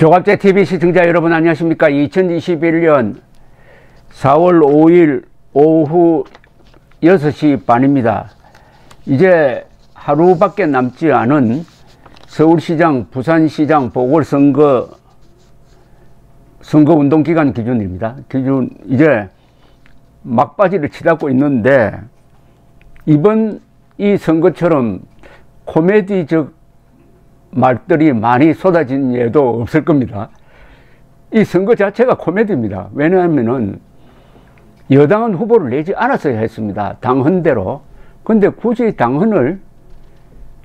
조갑제TV 시청자 여러분 안녕하십니까. 2021년 4월 5일 오후 6시 반입니다. 이제 하루밖에 남지 않은 서울시장, 부산시장 보궐선거 선거운동기간 기준입니다. 이제 막바지를 치닫고 있는데, 이번 이 선거처럼 코미디적 말들이 많이 쏟아진 예도 없을 겁니다. 이 선거 자체가 코미디입니다. 왜냐하면은 여당은 후보를 내지 않았어야 했습니다. 당헌대로. 근데 굳이 당헌을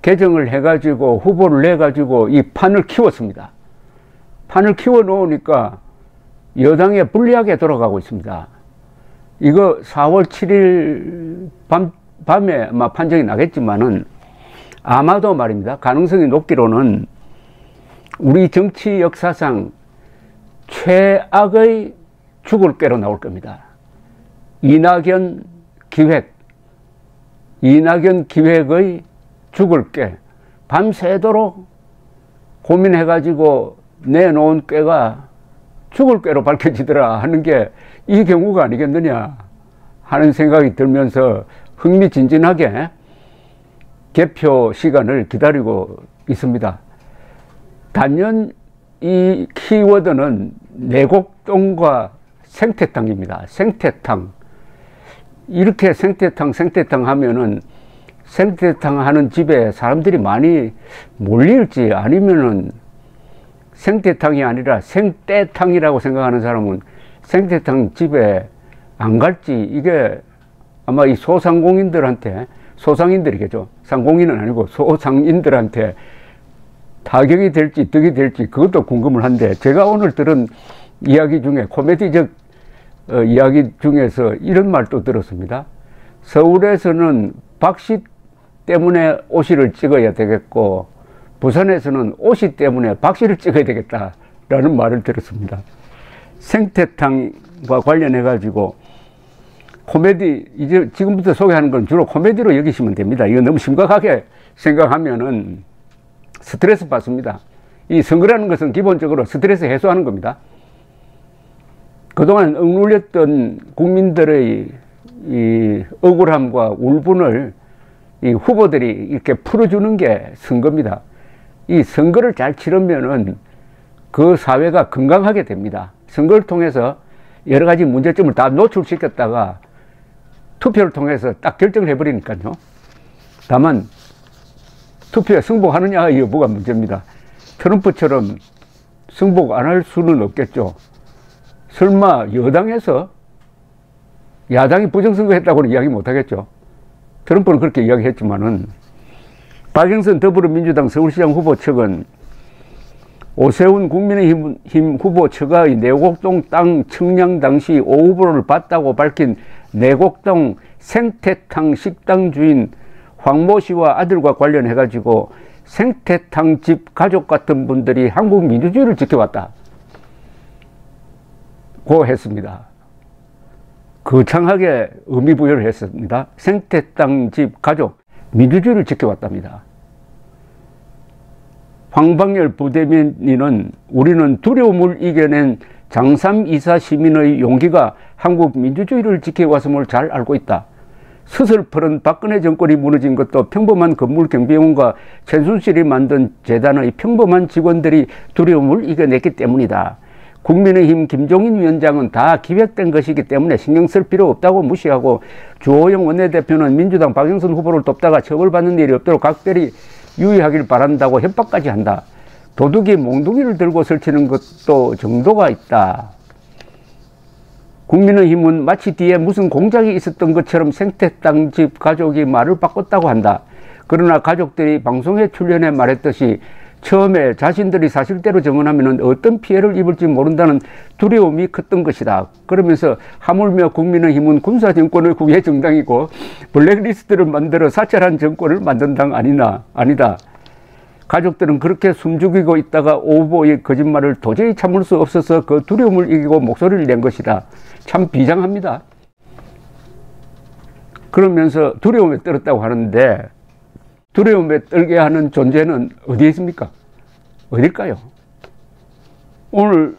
개정을 해가지고 후보를 내가지고 이 판을 키웠습니다. 판을 키워 놓으니까 여당에 불리하게 돌아가고 있습니다. 이거 4월 7일 밤에 아마 판정이 나겠지만은, 아마도 말입니다. 가능성이 높기로는 우리 정치 역사상 최악의 죽을 꾀로 나올 겁니다. 이낙연 기획의 죽을 꾀. 밤새도록 고민해가지고 내놓은 꾀가 죽을 꾀로 밝혀지더라 하는 게 이 경우가 아니겠느냐 하는 생각이 들면서 흥미진진하게 개표 시간을 기다리고 있습니다. 단연 이 키워드는 내곡동과 생태탕입니다. 생태탕. 이렇게 생태탕 하면은 생태탕 하는 집에 사람들이 많이 몰릴지, 아니면은 생태탕이 아니라 생떼탕이라고 생각하는 사람은 생태탕 집에 안 갈지, 이게 아마 이 소상공인들한테, 소상인들이겠죠. 상공인은 아니고 소상인들한테 타격이 될지 득이 될지 그것도 궁금을 한데, 제가 오늘 들은 이야기 중에, 코미디적 이야기 중에서 이런 말도 들었습니다. 서울에서는 박씨 때문에 오씨를 찍어야 되겠고, 부산에서는 오씨 때문에 박씨를 찍어야 되겠다라는 말을 들었습니다. 생태탕과 관련해 가지고 코미디, 이제 지금부터 소개하는 건 주로 코미디로 여기시면 됩니다. 이거 너무 심각하게 생각하면은 스트레스 받습니다. 이 선거라는 것은 기본적으로 스트레스 해소하는 겁니다. 그동안 억눌렸던 국민들의 이 억울함과 울분을 이 후보들이 이렇게 풀어주는 게 선거입니다. 이 선거를 잘 치르면은 그 사회가 건강하게 됩니다. 선거를 통해서 여러 가지 문제점을 다 노출시켰다가 투표를 통해서 딱 결정을 해버리니까요. 다만 투표에 승복하느냐 여부가 문제입니다. 트럼프처럼 승복 안 할 수는 없겠죠. 설마 여당에서 야당이 부정선거했다고는 이야기 못하겠죠. 트럼프는 그렇게 이야기했지만은, 박영선 더불어민주당 서울시장 후보 측은 오세훈 국민의힘 후보 처가의 내곡동 땅 측량 당시 5후보를 봤다고 밝힌 내곡동 생태탕 식당 주인 황모 씨와 아들과 관련해 가지고 생태탕 집 가족 같은 분들이 한국 민주주의를 지켜왔다 고 했습니다. 거창하게 의미부여를 했습니다. 생태탕 집 가족, 민주주의를 지켜왔답니다. 황방열 부대변인은 우리는 두려움을 이겨낸 장삼 이사 시민의 용기가 한국 민주주의를 지켜왔음을 잘 알고 있다. 스슬퍼런 박근혜 정권이 무너진 것도 평범한 건물 경비원과 최순실이 만든 재단의 평범한 직원들이 두려움을 이겨냈기 때문이다. 국민의힘 김종인 위원장은 다 기획된 것이기 때문에 신경 쓸 필요 없다고 무시하고, 주호영 원내대표는 민주당 박영선 후보를 돕다가 처벌받는 일이 없도록 각별히 유의하길 바란다고 협박까지 한다. 도둑이 몽둥이를 들고 설치는 것도 정도가 있다. 국민의힘은 마치 뒤에 무슨 공작이 있었던 것처럼 생태땅 집 가족이 말을 바꿨다고 한다. 그러나 가족들이 방송에 출연해 말했듯이 처음에 자신들이 사실대로 증언하면 어떤 피해를 입을지 모른다는 두려움이 컸던 것이다. 그러면서 하물며 국민의힘은 군사정권의 후계 정당이고 블랙리스트를 만들어 사찰한 정권을 만든 당 아니다. 가족들은 그렇게 숨죽이고 있다가 오보의 거짓말을 도저히 참을 수 없어서 그 두려움을 이기고 목소리를 낸 것이다. 참 비장합니다. 그러면서 두려움에 떨었다고 하는데, 두려움에 떨게 하는 존재는 어디에 있습니까? 어딜까요? 오늘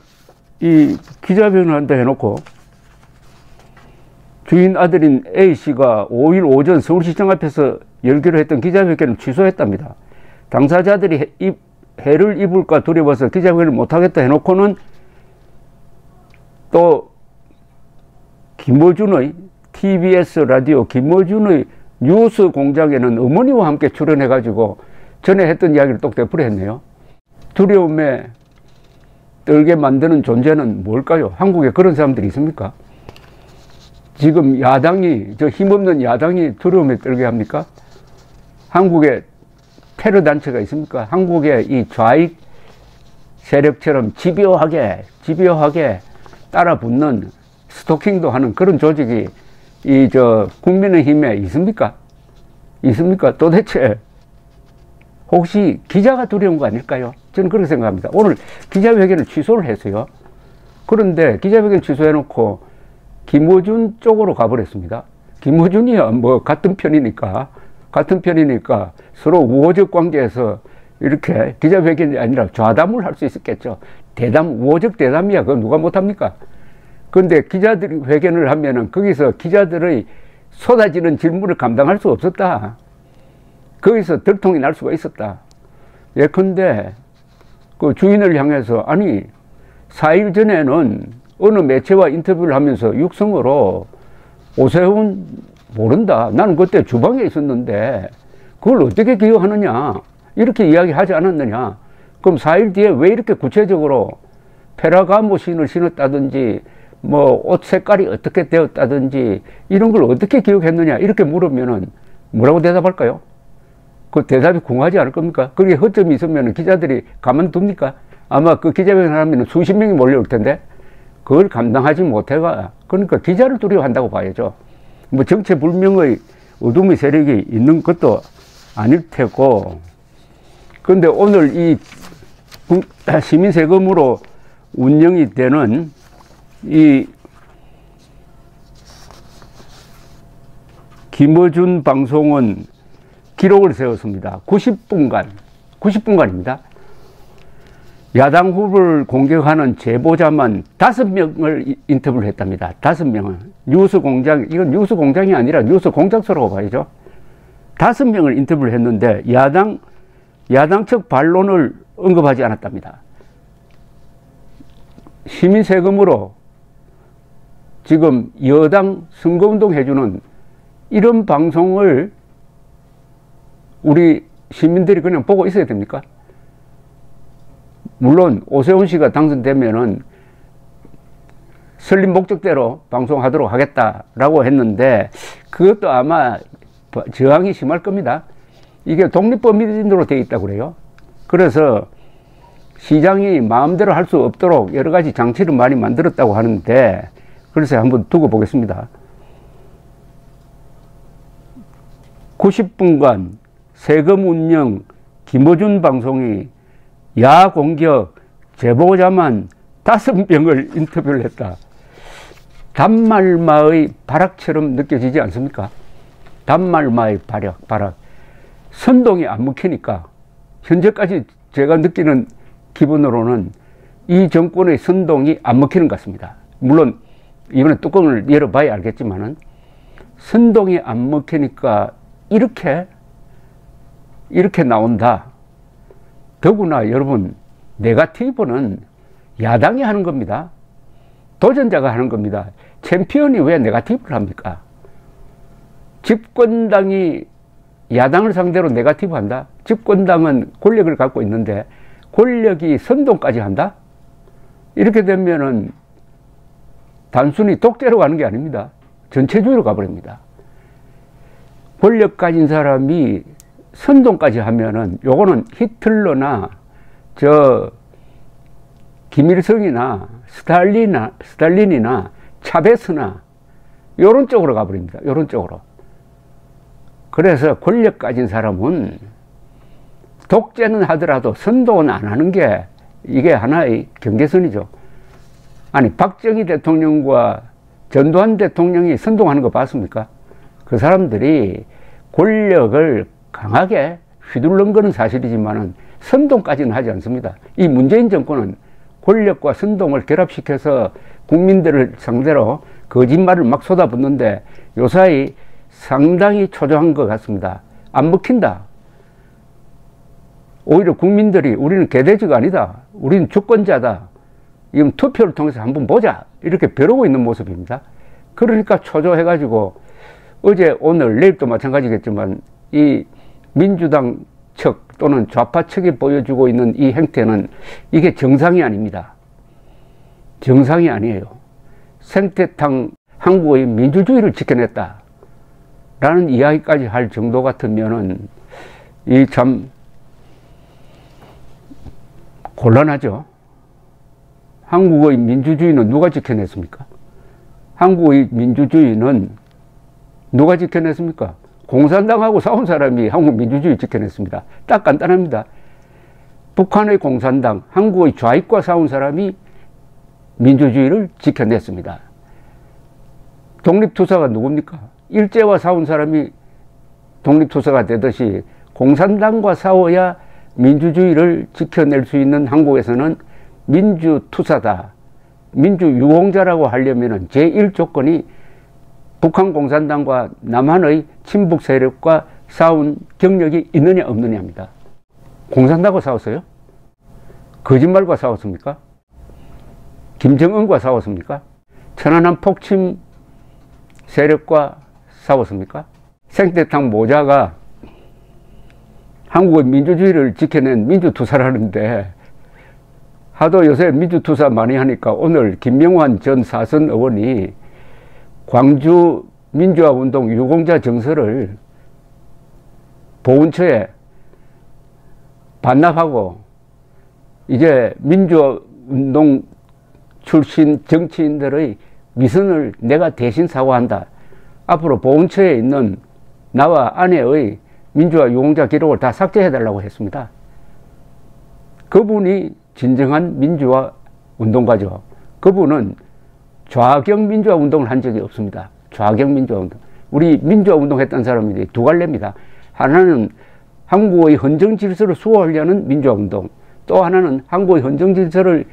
이 기자회견을 한다 해놓고 주인 아들인 A씨가 5일 오전 서울시청 앞에서 열기로 했던 기자회견을 취소했답니다. 당사자들이 해를 입을까 두려워서 기자회견을 못하겠다 해놓고는 또 김어준의 TBS 라디오 김어준의 뉴스 공장에는 어머니와 함께 출연해가지고 전에 했던 이야기를 또 되풀이했네요. 두려움에 떨게 만드는 존재는 뭘까요? 한국에 그런 사람들이 있습니까? 지금 야당이, 저 힘없는 야당이 두려움에 떨게 합니까? 한국에 테러 단체가 있습니까? 한국의 이 좌익 세력처럼 집요하게 따라 붙는 스토킹도 하는 그런 조직이 국민의힘에 있습니까? 있습니까? 도대체 혹시 기자가 두려운 거 아닐까요? 저는 그렇게 생각합니다. 오늘 기자회견을 취소를 했어요. 그런데 기자회견 취소해놓고 김어준 쪽으로 가버렸습니다. 김어준이야 뭐 같은 편이니까 서로 우호적 관계에서 이렇게 기자회견이 아니라 좌담을 할 수 있었겠죠. 우호적 대담이야. 그건 누가 못합니까? 그런데 기자들이 회견을 하면은 거기서 기자들의 쏟아지는 질문을 감당할 수 없었다. 거기서 들통이 날 수가 있었다. 예컨대 그 주인을 향해서 아니 4일 전에는 어느 매체와 인터뷰를 하면서 육성으로 오세훈 모른다. 나는 그때 주방에 있었는데 그걸 어떻게 기억하느냐. 이렇게 이야기하지 않았느냐. 그럼 4일 뒤에 왜 이렇게 구체적으로 페라가모 신을 신었다든지 뭐 옷 색깔이 어떻게 되었다든지 이런 걸 어떻게 기억했느냐 이렇게 물으면은 뭐라고 대답할까요? 그 대답이 궁하지 않을 겁니까? 그게 허점이 있으면 기자들이 가만둡니까? 아마 그 기자회견을 하면 수십 명이 몰려올 텐데 그걸 감당하지 못해가 그러니까 기자를 두려워한다고 봐야죠. 뭐 정체불명의 어둠의 세력이 있는 것도 아닐 테고. 그런데 오늘 이 시민 세금으로 운영이 되는 이 김어준 방송은 기록을 세웠습니다. 90분간입니다. 야당 후보를 공격하는 제보자만 5명을 인터뷰를 했답니다. 5명은. 뉴스공장, 이건 뉴스공장이 아니라 뉴스공작소라고 봐야죠. 5명을 인터뷰를 했는데 야당 측 반론을 언급하지 않았답니다. 시민 세금으로 지금 여당 선거운동 해주는 이런 방송을 우리 시민들이 그냥 보고 있어야 됩니까? 물론 오세훈 씨가 당선되면은 설립 목적대로 방송하도록 하겠다라고 했는데 그것도 아마 저항이 심할 겁니다. 이게 독립법인으로 되어 있다고 그래요. 그래서 시장이 마음대로 할 수 없도록 여러 가지 장치를 많이 만들었다고 하는데 그래서 한번 두고 보겠습니다. 90분간 세금 운영 김어준 방송이 야 공격 제보자만 5명을 인터뷰를 했다. 단말마의 발악처럼 느껴지지 않습니까? 단말마의 발악. 선동이 안 먹히니까 현재까지 제가 느끼는 기분으로는 이 정권의 선동이 안 먹히는 것 같습니다. 물론 이번에 뚜껑을 열어봐야 알겠지만은 선동이 안 먹히니까 이렇게 나온다. 더구나 여러분 네거티브는 야당이 하는 겁니다. 도전자가 하는 겁니다. 챔피언이 왜 네거티브를 합니까? 집권당이 야당을 상대로 네거티브 한다? 집권당은 권력을 갖고 있는데 권력이 선동까지 한다? 이렇게 되면은 단순히 독재로 가는 게 아닙니다. 전체주의로 가버립니다. 권력 가진 사람이 선동까지 하면은 요거는 히틀러나 김일성이나 스탈린이나 차베스나 요런 쪽으로 가버립니다. 요런 쪽으로. 그래서 권력 가진 사람은 독재는 하더라도 선동은 안 하는 게 이게 하나의 경계선이죠. 아니 박정희 대통령과 전두환 대통령이 선동하는 거 봤습니까? 그 사람들이 권력을 강하게 휘둘른 거는 사실이지만은 선동까지는 하지 않습니다. 이 문재인 정권은 권력과 선동을 결합시켜서 국민들을 상대로 거짓말을 막 쏟아붓는데 요사이 상당히 초조한 것 같습니다. 안 먹힌다. 오히려 국민들이 우리는 개돼지가 아니다. 우리는 주권자다. 이건 투표를 통해서 한번 보자. 이렇게 벼르고 있는 모습입니다. 그러니까 초조해가지고 어제 오늘 내일도 마찬가지겠지만 이 민주당 측 또는 좌파 측이 보여주고 있는 이 행태는 이게 정상이 아닙니다. 정상이 아니에요. 생태탕 한국의 민주주의를 지켜냈다 라는 이야기까지 할 정도 같으면은 이 참 곤란하죠. 한국의 민주주의는 누가 지켜냈습니까? 한국의 민주주의는 누가 지켜냈습니까? 공산당하고 싸운 사람이 한국 민주주의 지켜냈습니다. 딱 간단합니다. 북한의 공산당, 한국의 좌익과 싸운 사람이 민주주의를 지켜냈습니다. 독립투사가 누굽니까? 일제와 싸운 사람이 독립투사가 되듯이 공산당과 싸워야 민주주의를 지켜낼 수 있는 한국에서는 민주투사다. 민주유공자라고 하려면 제1조건이 북한 공산당과 남한의 친북 세력과 싸운 경력이 있느냐 없느냐입니다. 공산당과 싸웠어요? 거짓말과 싸웠습니까? 김정은과 싸웠습니까? 천안함 폭침 세력과 싸웠습니까? 생태탕 모자가 한국의 민주주의를 지켜낸 민주투사라는데 하도 요새 민주투사 많이 하니까 오늘 김명환 전 사선 의원이 광주 민주화운동 유공자 정서를 보훈처에 반납하고 이제 민주화운동 출신 정치인들의 위선을 내가 대신 사과한다. 앞으로 보훈처에 있는 나와 아내의 민주화 유공자 기록을 다 삭제해달라고 했습니다. 그분이 진정한 민주화 운동가죠. 그분은 좌경 민주화 운동을 한 적이 없습니다. 좌경 민주화 운동. 우리 민주화 운동 했던 사람들이 두 갈래입니다. 하나는 한국의 헌정 질서를 수호하려는 민주화 운동, 또 하나는 한국의 헌정 질서를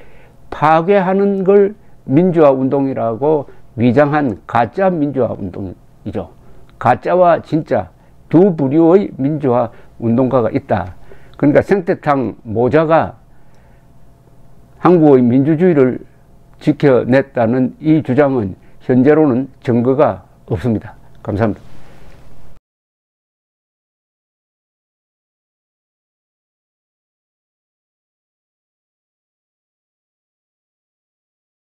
파괴하는 걸 민주화 운동이라고 위장한 가짜 민주화 운동이죠. 가짜와 진짜 두 부류의 민주화 운동가가 있다. 그러니까 생태탕 모자가 한국의 민주주의를 지켜냈다는 이 주장은 현재로는 증거가 없습니다. 감사합니다.